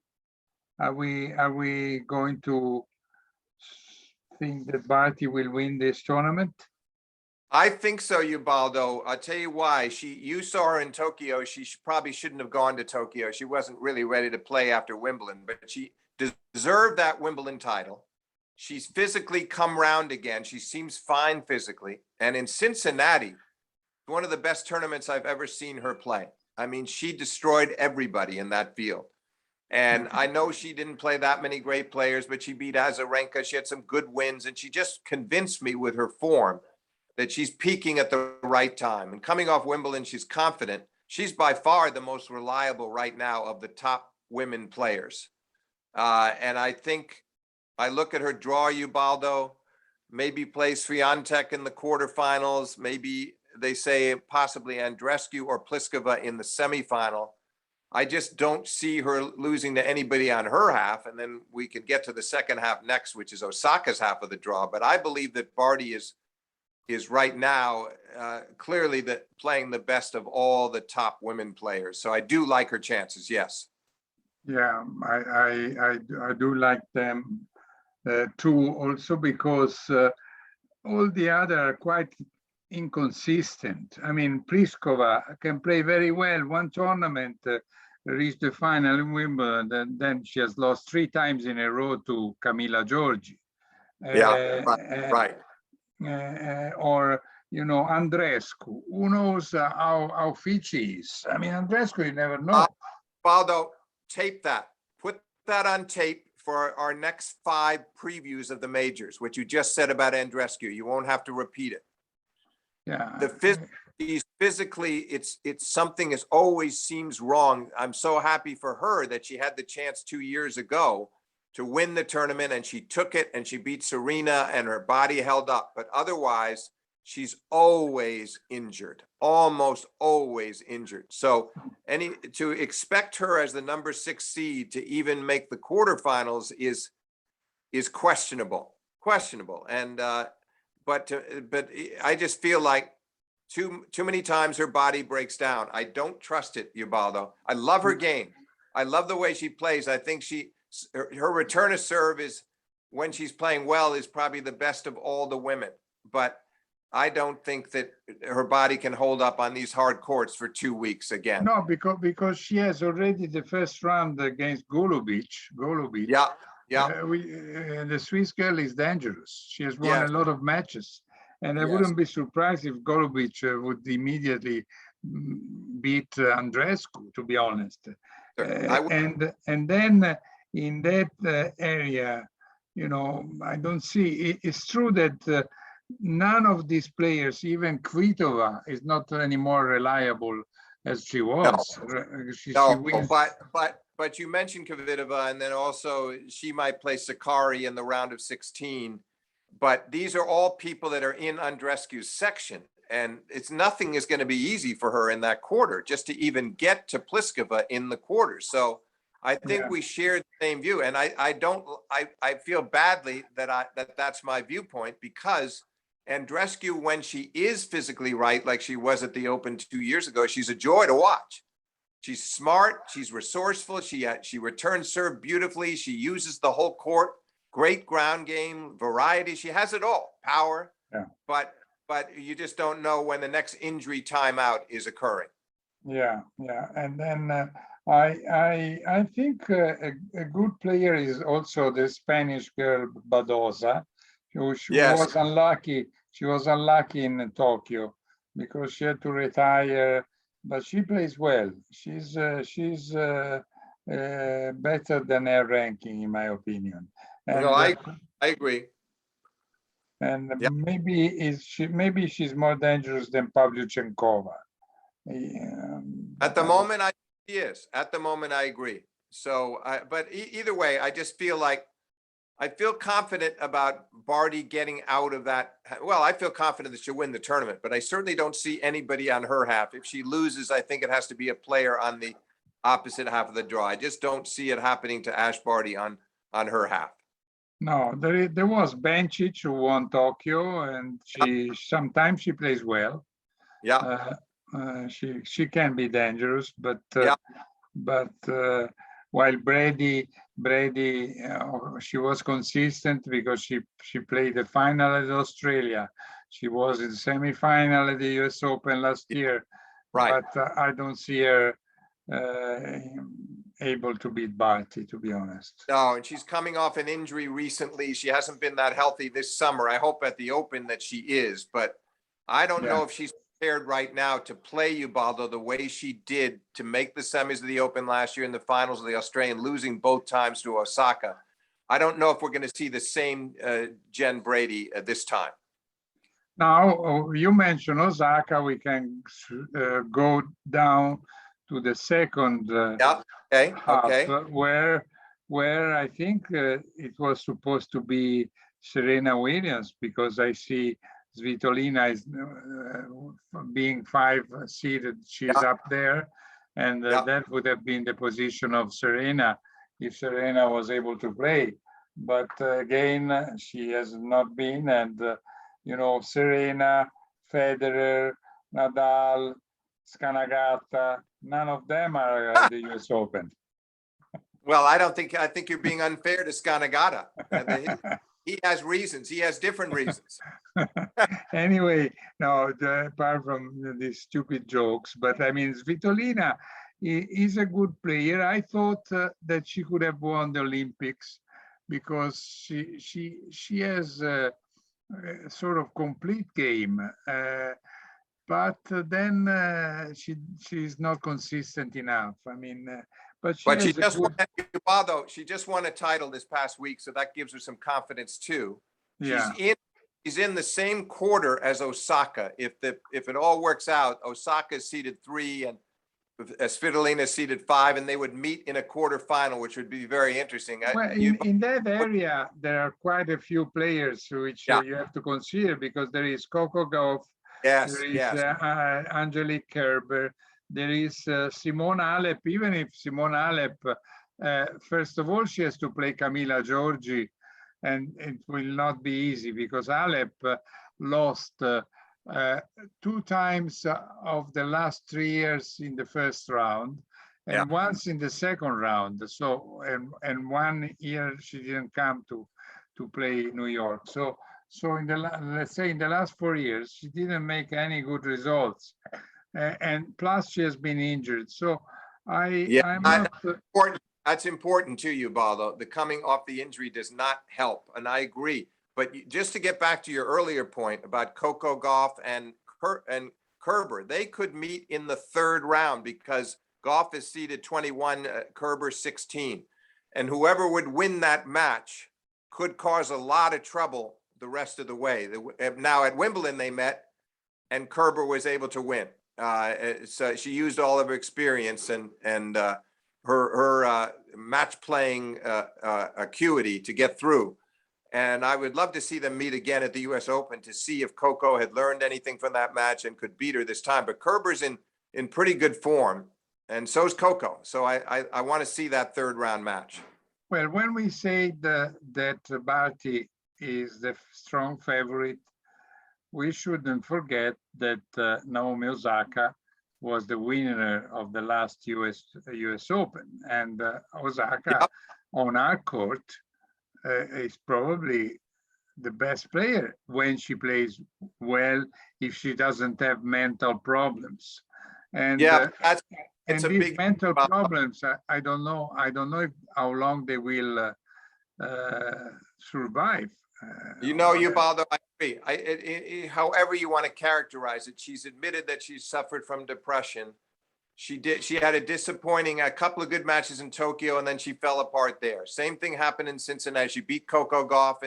are we going to think that Barty will win this tournament? I think so, Ubaldo. I'll tell you why. You saw her in Tokyo. She probably shouldn't have gone to Tokyo. She wasn't really ready to play after Wimbledon, but she deserved that Wimbledon title. She's physically come round again. She seems fine physically. And in Cincinnati, one of the best tournaments I've ever seen her play. I mean, she destroyed everybody in that field. And I know she didn't play that many great players, but she beat Azarenka. She had some good wins, and she just convinced me with her form that she's peaking at the right time. And coming off Wimbledon, she's confident. She's by far the most reliable right now of the top women players. And I think I look at her draw, Ubaldo, maybe plays Swiatek in the quarterfinals, maybe they say possibly Andreescu or Pliskova in the semifinal. I just don't see her losing to anybody on her half. And then we could get to the second half next, which is Osaka's half of the draw. But I believe that Barty is right now clearly playing the best of all the top women players. So I do like her chances, yes. Yeah, I do like them too, also because all the other are quite inconsistent. I mean, Pliskova can play very well. One tournament reached the final in Wimbledon, and then she has lost 3 times in a row to Camila Giorgi. Yeah, right, Uh, right. or Andrescu. Who knows how fit she is? I mean, Andrescu, you never know. Baldo, tape that. Put that on tape for our next 5 previews of the majors, what you just said about Andrescu. You won't have to repeat it. Yeah. Physically, it's something is always seems wrong. I'm so happy for her that she had the chance 2 years ago to win the tournament, and she took it, and she beat Serena, and her body held up. But otherwise, she's always injured, almost always injured. So to expect her as the number 6 seed to even make the quarterfinals is questionable. And but I just feel like too many times her body breaks down. I don't trust it, Ubaldo. I love her game. I love the way she plays. I think her return of serve is, when she's playing well, is probably the best of all the women. But I don't think that her body can hold up on these hard courts for 2 weeks again. No, because she has already the first round against Golubic. Yeah, yeah. The Swiss girl is dangerous. She has won a lot of matches, and I wouldn't be surprised if Golubic would immediately beat Andrescu, to be honest. And then in that area, I don't see. It's true that none of these players, even Kvitova, is not any more reliable as she was. She wins. But you mentioned Kvitova, and then also she might play Sakari in the round of 16. But these are all people that are in Andrescu's section, and nothing is going to be easy for her in that quarter, just to even get to Pliskova in the quarter. So I think we share the same view, and I feel badly that that's my viewpoint, because Andrescu, when she is physically right, like she was at the Open 2 years ago, she's a joy to watch. She's smart. She's resourceful. She returns serve beautifully. She uses the whole court. Great ground game, variety. She has it all. Power. Yeah. But you just don't know when the next injury timeout is occurring. Yeah, yeah. And then I think a good player is also the Spanish girl Badosa. She was unlucky. She was unlucky in Tokyo because she had to retire, but she plays well. She's better than her ranking, in my opinion. And no, I agree. And maybe she's more dangerous than Pavlyuchenkova. At the moment, she is. At the moment, I agree. So, but either way, I just feel like I feel confident about Barty getting out of that. Well, I feel confident that she'll win the tournament, but I certainly don't see anybody on her half. If she loses, I think it has to be a player on the opposite half of the draw. I just don't see it happening to Ash Barty on her half. No, there was Bencic who won Tokyo, and sometimes she plays well. Yeah. She can be dangerous, but while Brady, she was consistent because she played the final at Australia. She was in the semi-final at the US Open last year. Right. But I don't see her able to beat Barty, to be honest. No, and she's coming off an injury recently. She hasn't been that healthy this summer. I hope at the Open that she is, but I don't know if she's prepared right now to play Ubaldo the way she did to make the semis of the Open last year and the finals of the Australian, losing both times to Osaka. I don't know if we're going to see the same Jen Brady this time. Now, you mentioned Osaka. We can go down to the second half, where I think it was supposed to be Serena Williams, because I see Svitolina is being 5 seeded. She's up there, and that would have been the position of Serena if Serena was able to play. But again, she has not been, and Serena, Federer, Nadal, Scanagatta, none of them are at the US Open. Well, I think you're being unfair to Scanagatta. He has reasons. He has different reasons. Anyway, no, apart from these stupid jokes, but I mean, Svitolina is a good player. I thought that she could have won the Olympics because she has a sort of complete game. But then she's not consistent enough. I mean, but she But has a good, Ubaldo, she just won a title this past week, so that gives her some confidence too. yeah. She's in the same quarter as Osaka. If it all works out, Osaka is seeded 3 and Svitolina is seeded 5, and they would meet in a quarterfinal, which would be very interesting. Well, in that area, there are quite a few players which Yeah. you have to consider because there is Coco Gauff, Yes, there is yes. Angelique Kerber, there is Simone Halep. Even if Simone Halep, first of all, she has to play Camila Giorgi, and it will not be easy because Halep lost 2 times of the last 3 years in the first round, and Yeah. once in the second round. So and 1 year she didn't come to play New York. So in the let's say in the last 4 years she didn't make any good results, and plus she has been injured. So I'm not. That's important to you, Baldo. The coming off the injury does not help, and I agree. But just to get back to your earlier point about Coco Gauff and Kerber, they could meet in the 3rd round because Gauff is seeded 21, Kerber 16, and whoever would win that match could cause a lot of trouble the rest of the way. Now at Wimbledon they met, and Kerber was able to win. So she used all of her experience and her match playing acuity to get through. And I would love to see them meet again at the US Open to see if Coco had learned anything from that match and could beat her this time. But Kerber's in pretty good form, and so is Coco. So I want to see that 3rd round match. Well, when we say that Barty is the strong favorite, we shouldn't forget that Naomi Osaka was the winner of the last US Open, and Osaka, yep, on our court is probably the best player when she plays well, if she doesn't have mental problems. And yeah, and these mental problems, I don't know if how long they will survive. Ubaldo, I agree. However you want to characterize it, she's admitted that she's suffered from depression. She had a couple of good matches in Tokyo, and then she fell apart there. Same thing happened in Cincinnati. She beat Coco Gauff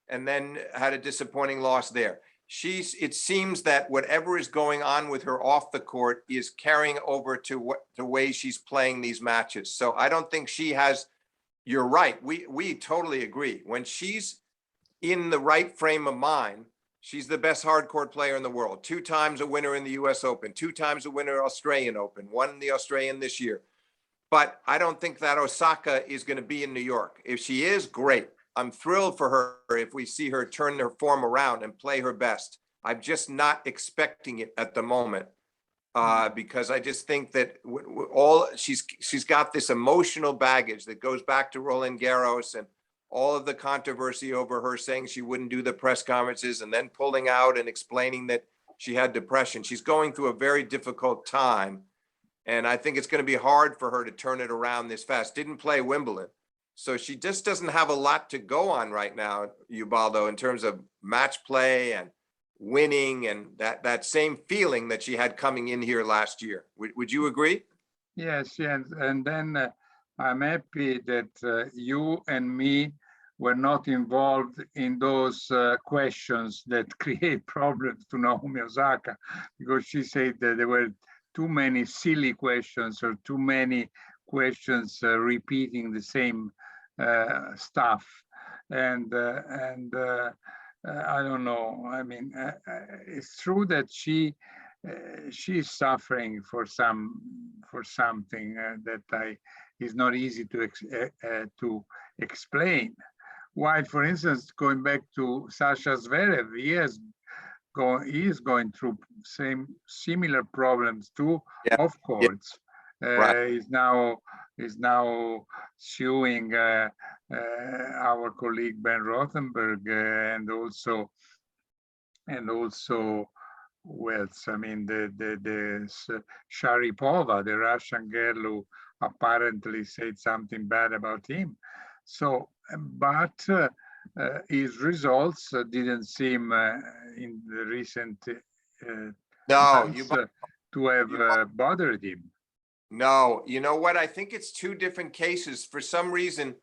and then had a disappointing loss there. It seems that whatever is going on with her off the court is carrying over to the way she's playing these matches. So I don't think she has. You're right. We totally agree. When she's in the right frame of mind, she's the best hardcourt player in the world. 2 times a winner in the US Open, 2 times a winner Australian Open, won the Australian this year. But I don't think that Osaka is going to be in New York. If she is, great. I'm thrilled for her if we see her turn her form around and play her best. I'm just not expecting it at the moment because I just think that she's got this emotional baggage that goes back to Roland Garros and all of the controversy over her saying she wouldn't do the press conferences and then pulling out and explaining that she had depression. She's going through a very difficult time. And I think it's going to be hard for her to turn it around this fast. Didn't play Wimbledon. So she just doesn't have a lot to go on right now, Ubaldo, in terms of match play and winning and that same feeling that she had coming in here last year. Would you agree? Yes, and then I'm happy that you and me were not involved in those questions that create problems to Naomi Osaka, because she said that there were too many silly questions or too many questions repeating the same stuff. And I don't know. I mean, it's true that she's suffering for something that is not easy to explain. While, for instance, going back to Sasha Zverev, he is going through similar problems too, yeah, of course. Right. is now suing our colleague Ben Rothenberg, and also who else? I mean, Sharipova, the Russian girl who apparently said something bad about him. So, but his results didn't seem in the recent No, months to have bothered him. no, you know what? I think it's two different cases. For some reason,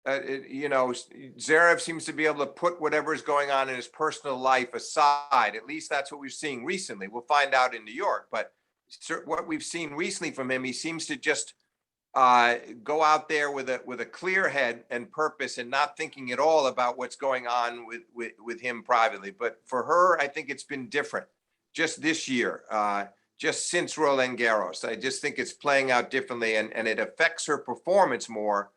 Zverev seems to be able to put whatever is going on in his personal life aside. At least that's what we're seeing recently. We'll find out in New York, but what we've seen recently from him, he seems to just go out there with a clear head and purpose, and not thinking at all about what's going on with him privately. But for her, I think it's been different just this year, just since Roland Garros. I just think it's playing out differently, and it affects her performance more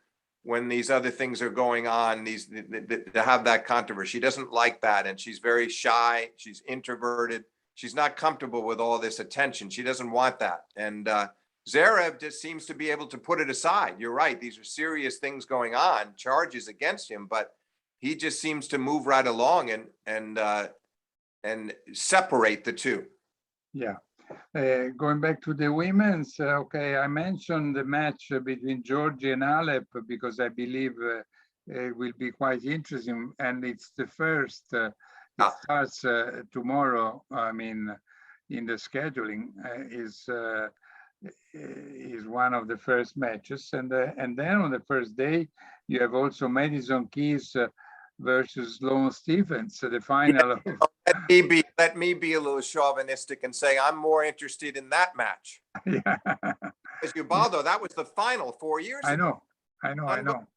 when these other things are going on, to have that controversy. She doesn't like that, and she's very shy. She's introverted. She's not comfortable with all this attention. She doesn't want that. And Zverev just seems to be able to put it aside. You're right. These are serious things going on, charges against him, but he just seems to move right along and separate the two. Yeah. Going back to the women's, okay, I mentioned the match between Georgie and Alep because I believe it will be quite interesting, and it's the first. It starts tomorrow. I mean, in the scheduling is one of the first matches, and then on the first day you have also Madison Keys versus Sloane Stephens, the final. Yeah. Let me be a little chauvinistic and say I'm more interested in that match. Yeah. As Ubaldo, that was the final 4 years ago. I know.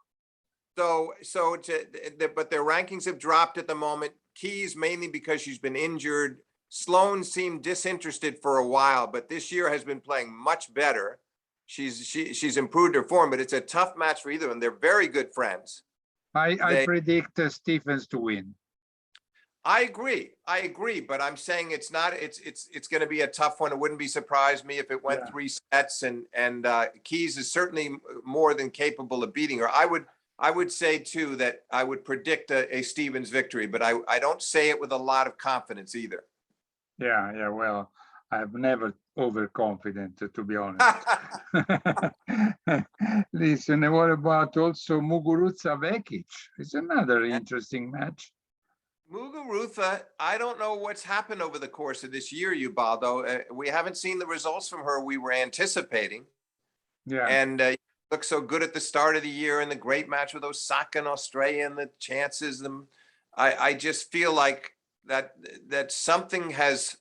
But their rankings have dropped at the moment. Keys mainly because she's been injured. Sloane seemed disinterested for a while, but this year has been playing much better. She's improved her form, but it's a tough match for either, and they're very good friends. I predict Stephens to win. I agree, but I'm saying it's going to be a tough one. It wouldn't be surprised me if it went 3 sets, and Keys is certainly more than capable of beating her. I would say too that I would predict a Stephens victory, but I don't say it with a lot of confidence either. Yeah. Well, I'm never overconfident, to be honest. Listen, what about also Muguruza Vekic? It's another interesting match. Muguruza, I don't know what's happened over the course of this year, Ubaldo. We haven't seen the results from her we were anticipating. Yeah. And looked so good at the start of the year in the great match with Osaka in Australia, and the chances. I just feel like that something has,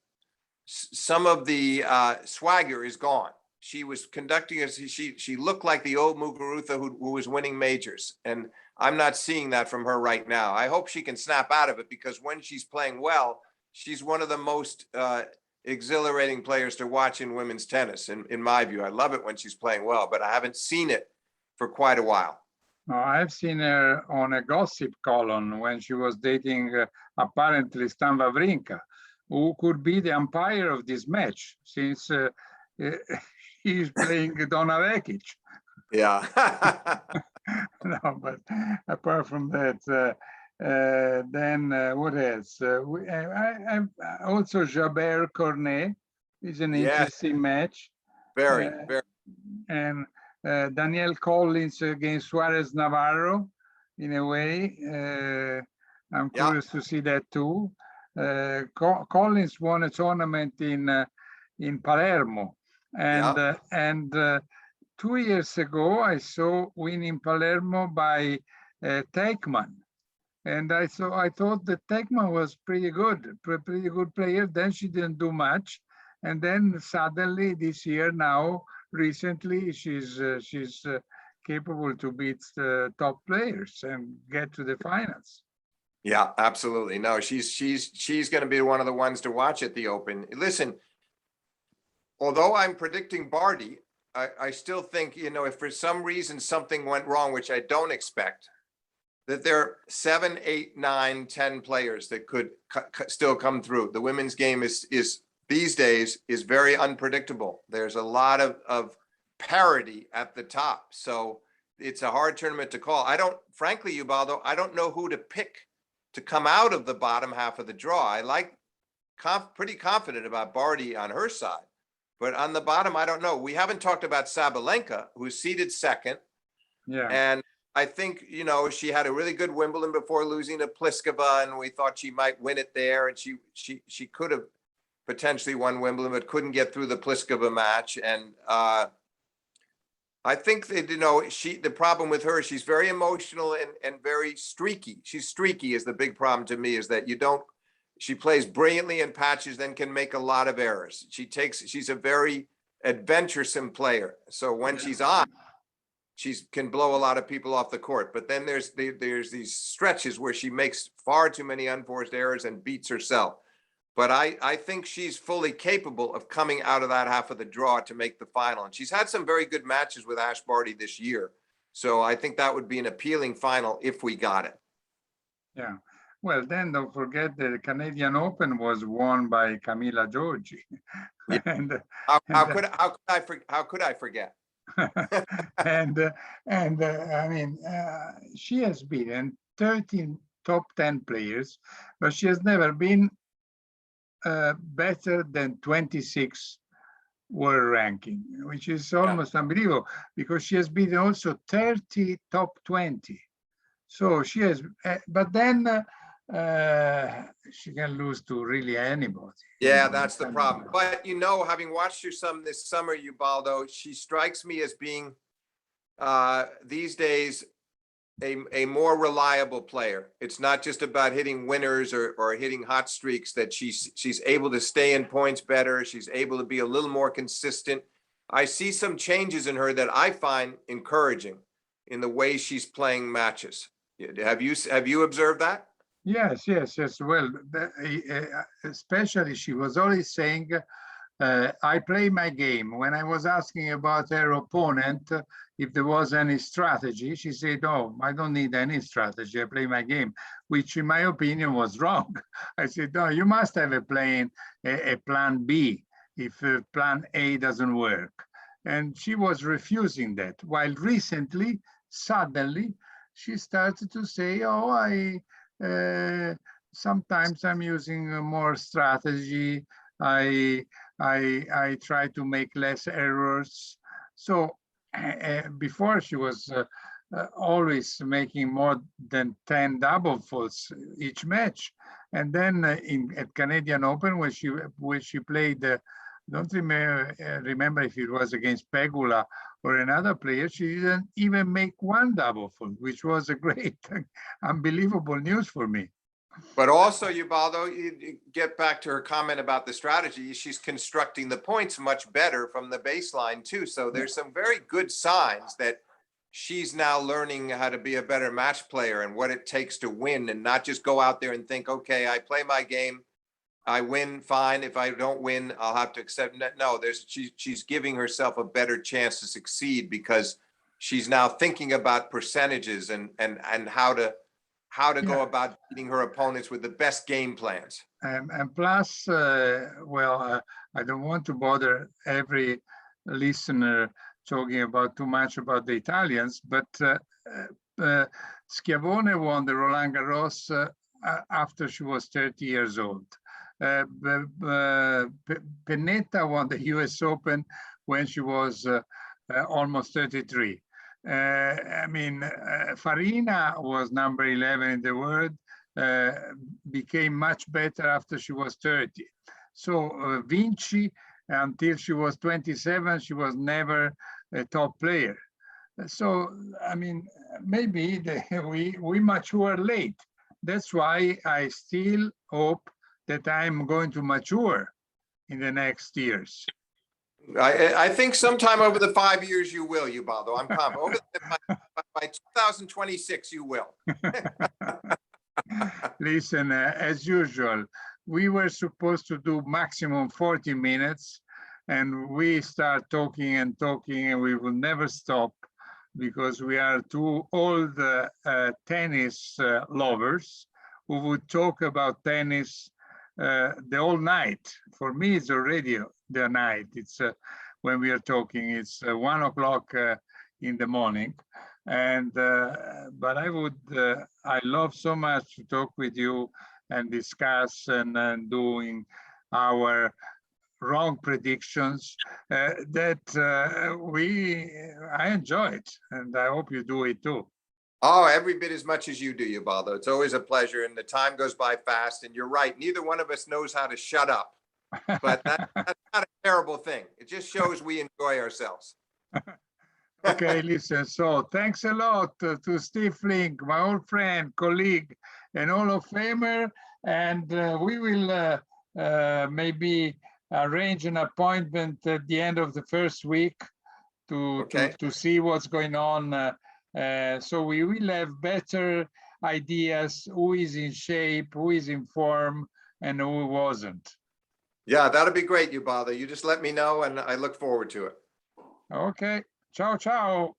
some of the swagger is gone. She was conducting as she looked like the old Muguruza who was winning majors, and I'm not seeing that from her right now. I hope she can snap out of it, because when she's playing well, she's one of the most exhilarating players to watch in women's tennis, in my view. I love it when she's playing well, but I haven't seen it for quite a while. I've seen her on a gossip column when she was dating apparently Stan Wawrinka, who could be the umpire of this match, since he's playing Donna Vekic. Yeah. No, but apart from that, then what else? Also Jabeur Cornet is an interesting match. Very. And Danielle Collins against Suarez Navarro, in a way. I'm curious to see that too. Collins won a tournament in Palermo, and 2 years ago I saw win in Palermo by Teichmann, and I thought that Teichmann was pretty good player. Then she didn't do much, and then suddenly this year, now recently, she's capable to beat the top players and get to the finals. Yeah, absolutely. No, she's going to be one of the ones to watch at the Open. Listen, although I'm predicting Barty, I still think, if for some reason something went wrong, which I don't expect, that there are 7, 8, 9, 10 players that could still come through. The women's game is these days is very unpredictable. There's a lot of parity at the top. So it's a hard tournament to call. Frankly, Ubaldo, I don't know who to pick to come out of the bottom half of the draw. I like pretty confident about Barty on her side, but on the bottom, I don't know. We haven't talked about Sabalenka, who's seeded second. Yeah. And I think, she had a really good Wimbledon before losing to Pliskova, and we thought she might win it there. And she could have potentially won Wimbledon, but couldn't get through the Pliskova match. And I think that, the problem with her, she's very emotional and very streaky. She's streaky is the big problem to me, is that she plays brilliantly in patches, then can make a lot of errors. She's a very adventuresome player. So when she's on, she can blow a lot of people off the court. But then there's these stretches where she makes far too many unforced errors and beats herself. But I think she's fully capable of coming out of that half of the draw to make the final. And she's had some very good matches with Ash Barty this year. So I think that would be an appealing final if we got it. Yeah. Well, then don't forget the Canadian Open was won by Camila Giorgi. Yeah. And, how could I forget? I mean, she has beaten 13 top 10 players, but she has never been better than 26 world ranking, which is almost unbelievable, because she has beaten also 30 top 20. So she has, but then she can lose to really anybody. Yeah, that's the problem. But having watched her some this summer, Ubaldo, she strikes me as being these days a more reliable player. It's not just about hitting winners or hitting hot streaks, that she's able to stay in points better. She's able to be a little more consistent. I see some changes in her that I find encouraging in the way she's playing matches. Have you observed that? Yes. Well, especially she was always saying, I play my game. When I was asking about her opponent, if there was any strategy, she said, "No, I don't need any strategy. I play my game," which in my opinion was wrong. I said, "No, you must have a plan B if plan A doesn't work." And she was refusing that. While recently, suddenly, she started to say, "Oh, sometimes I'm using more strategy. I try to make less errors." So before, she was always making more than 10 double faults each match. And then at Canadian Open, when she played, don't remember if it was against Pegula or another player, she didn't even make one double fault, which was a great, unbelievable news for me. But also, Ubaldo, you get back to her comment about the strategy. She's constructing the points much better from the baseline too. So there's some very good signs that she's now learning how to be a better match player and what it takes to win, and not just go out there and think, okay, I play my game, I win, fine. If I don't win, I'll have to accept it. No, she's giving herself a better chance to succeed, because she's now thinking about percentages and how to go about beating her opponents with the best game plans. And plus, I don't want to bother every listener talking about too much about the Italians, but Schiavone won the Roland Garros after she was 30 years old. Pennetta won the US Open when she was almost 33. Farina was number 11 in the world, became much better after she was 30. So Vinci, until she was 27, she was never a top player. So, maybe we mature late. That's why I still hope that I'm going to mature in the next years. I think sometime over the 5 years you will, Ubaldo. I'm confident. By 2026, you will. Listen, as usual, we were supposed to do maximum 40 minutes, and we start talking and talking, and we will never stop, because we are two old tennis lovers who would talk about tennis the whole night. For me, it's already the night. It's when we are talking. It's 1 o'clock in the morning. And but I love so much to talk with you and discuss and doing our wrong predictions that I enjoy it, and I hope you do it too. Oh, every bit as much as you do, Ubaldo. It's always a pleasure, and the time goes by fast. And you're right, neither one of us knows how to shut up, but that's not a terrible thing. It just shows we enjoy ourselves. Okay, listen, so thanks a lot to Steve Flink, my old friend, colleague, and Hall of Famer, and we will maybe arrange an appointment at the end of the first week to see what's going on. So we will have better ideas, who is in shape, who is in form, and who wasn't. Yeah, that'll be great, Ubaldo. You just let me know, and I look forward to it. Okay. Ciao, ciao.